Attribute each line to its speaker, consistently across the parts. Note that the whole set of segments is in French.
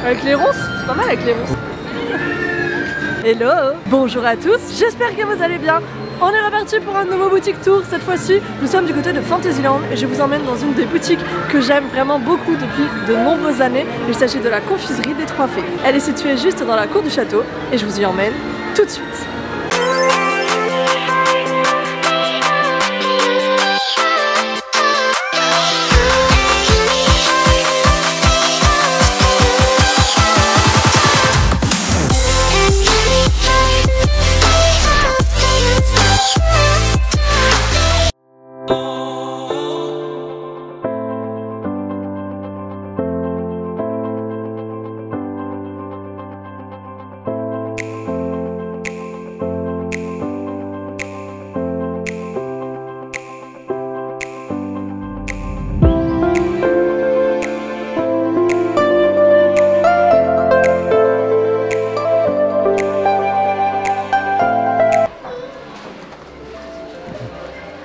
Speaker 1: Avec les ronces, c'est pas mal avec les ronces. Hello, bonjour à tous, j'espère que vous allez bien. On est reparti pour un nouveau boutique tour. Cette fois-ci, nous sommes du côté de Fantasyland et je vous emmène dans une des boutiques que j'aime vraiment beaucoup depuis de nombreuses années. Il s'agit de la confiserie des Trois Fées. Elle est située juste dans la cour du château et je vous y emmène tout de suite.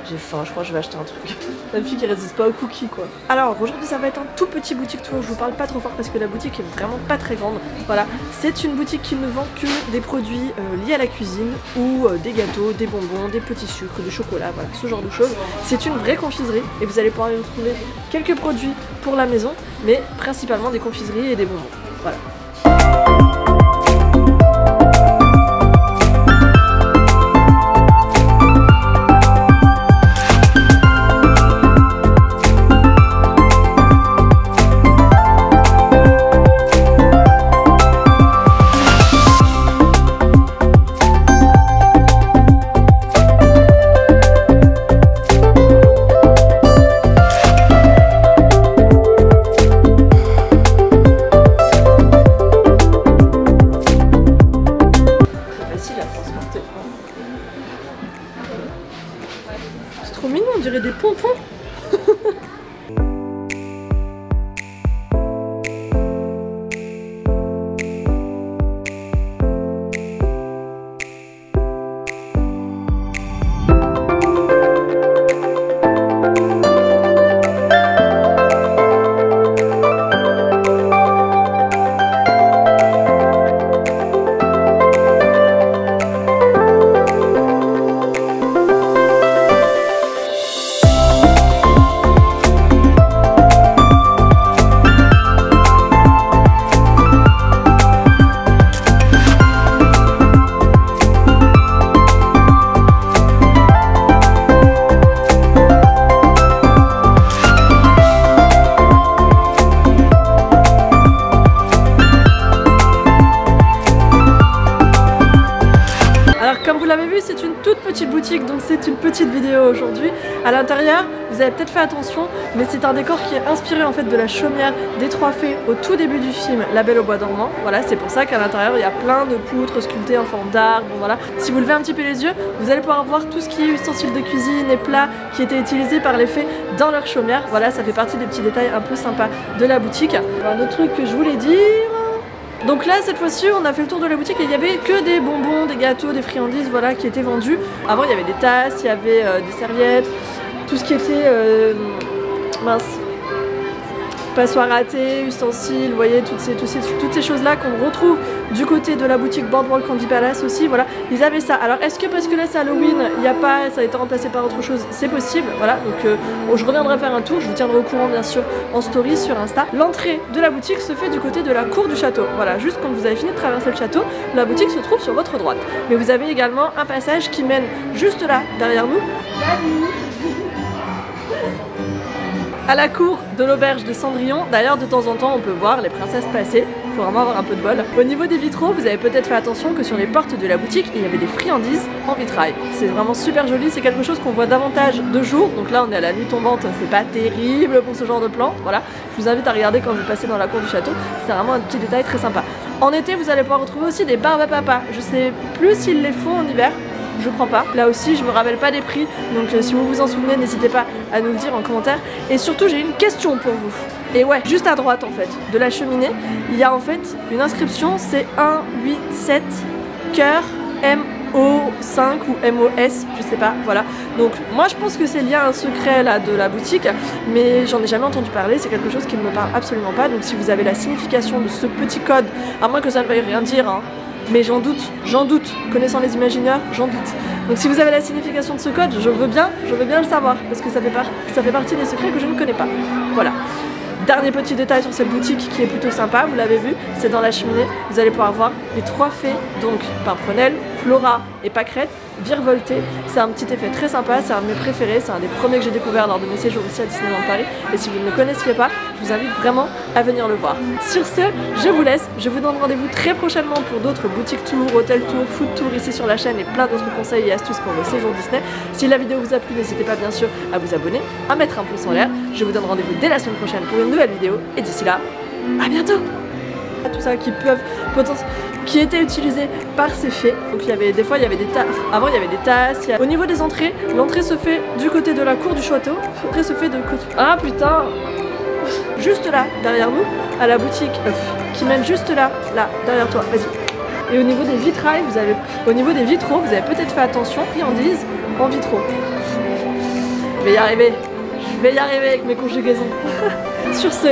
Speaker 1: J'ai faim, je crois que je vais acheter un truc. La fille qui résiste pas aux cookies quoi. Alors aujourd'hui ça va être un tout petit boutique tour, je vous parle pas trop fort parce que la boutique est vraiment pas très grande. Voilà, c'est une boutique qui ne vend que des produits liés à la cuisine ou des gâteaux, des bonbons, des petits sucres, du chocolat, voilà, ce genre de choses. C'est une vraie confiserie et vous allez pouvoir y retrouver quelques produits pour la maison, mais principalement des confiseries et des bonbons. Voilà. C'est trop mignon, on dirait des pompons. Comme vous l'avez vu, c'est une toute petite boutique, donc c'est une petite vidéo aujourd'hui. À l'intérieur, vous avez peut-être fait attention, mais c'est un décor qui est inspiré en fait de la chaumière des Trois Fées au tout début du film La Belle au Bois dormant. Voilà, c'est pour ça qu'à l'intérieur, il y a plein de poutres sculptées en forme d'arbre. Bon, voilà. Si vous levez un petit peu les yeux, vous allez pouvoir voir tout ce qui est ustensiles de cuisine et plats qui étaient utilisés par les fées dans leur chaumière. Voilà, ça fait partie des petits détails un peu sympas de la boutique. Un autre truc que je voulais dire... Donc là, cette fois-ci, on a fait le tour de la boutique et il n'y avait que des bonbons, des gâteaux, des friandises, voilà, qui étaient vendus. Avant, il y avait des tasses, il y avait des serviettes, tout ce qui était mince, passoire à thé, ustensiles, vous voyez, toutes ces choses-là qu'on retrouve du côté de la boutique Boardwalk Candy Palace aussi, voilà, ils avaient ça. Alors, est-ce que parce que là c'est Halloween, il n'y a pas, ça a été remplacé par autre chose? C'est possible, voilà, donc je reviendrai faire un tour, je vous tiendrai au courant bien sûr en story sur Insta. L'entrée de la boutique se fait du côté de la cour du château, voilà, juste quand vous avez fini de traverser le château, la boutique se trouve sur votre droite. Mais vous avez également un passage qui mène juste là, derrière nous, à la cour de l'auberge de Cendrillon. D'ailleurs, de temps en temps, on peut voir les princesses passer. Il faut vraiment avoir un peu de bol. Au niveau des vitraux, vous avez peut-être fait attention que sur les portes de la boutique, il y avait des friandises en vitrail. C'est vraiment super joli. C'est quelque chose qu'on voit davantage de jour. Donc là, on est à la nuit tombante. C'est pas terrible pour ce genre de plan. Voilà. Je vous invite à regarder quand vous passez dans la cour du château. C'est vraiment un petit détail très sympa. En été, vous allez pouvoir retrouver aussi des barbes à papa. Je sais plus s'ils les font en hiver. Je crois pas. Là aussi, je me rappelle pas des prix, donc si vous vous en souvenez, n'hésitez pas à nous le dire en commentaire. Et surtout, j'ai une question pour vous. Et ouais, juste à droite en fait, de la cheminée, il y a en fait une inscription, c'est 187 cœur M MO5 ou MOS, je sais pas, voilà. Donc moi je pense que c'est lié à un secret là de la boutique, mais j'en ai jamais entendu parler, c'est quelque chose qui ne me parle absolument pas. Donc si vous avez la signification de ce petit code, à moins que ça ne veuille rien dire, hein, mais j'en doute, connaissant les imagineurs, j'en doute. Donc si vous avez la signification de ce code, je veux bien le savoir, parce que ça fait partie des secrets que je ne connais pas. Voilà. Dernier petit détail sur cette boutique qui est plutôt sympa, vous l'avez vu, c'est dans la cheminée, vous allez pouvoir voir les 3 fées, donc Pimprenelle, Flora et Pâquerette, virevoltées. C'est un petit effet très sympa, c'est un de mes préférés, c'est un des premiers que j'ai découvert lors de mes séjours ici à Disneyland Paris. Et si vous ne le connaissiez pas, je vous invite vraiment à venir le voir. Sur ce, je vous laisse, je vous donne rendez-vous très prochainement pour d'autres boutiques tours, hôtel tours, food tours ici sur la chaîne et plein d'autres conseils et astuces pour vos séjours Disney. Si la vidéo vous a plu, n'hésitez pas bien sûr à vous abonner, à mettre un pouce en l'air. Je vous donne rendez-vous dès la semaine prochaine pour une nouvelle vidéo et d'ici là, à bientôt. Tout ça qui était utilisé par ces fées. Donc des fois il y avait des tasses. Avant il y avait des tasses. Au niveau des entrées, l'entrée se fait du côté de la cour du château. L'entrée se fait de côté. Ah putain. Juste là, derrière nous, à la boutique qui mène juste là, derrière toi. Vas-y. Et au niveau des vitrails, au niveau des vitraux, vous avez peut-être fait attention. Friandises en vitraux. Je vais y arriver. Je vais y arriver avec mes conjugaisons. Sur ce.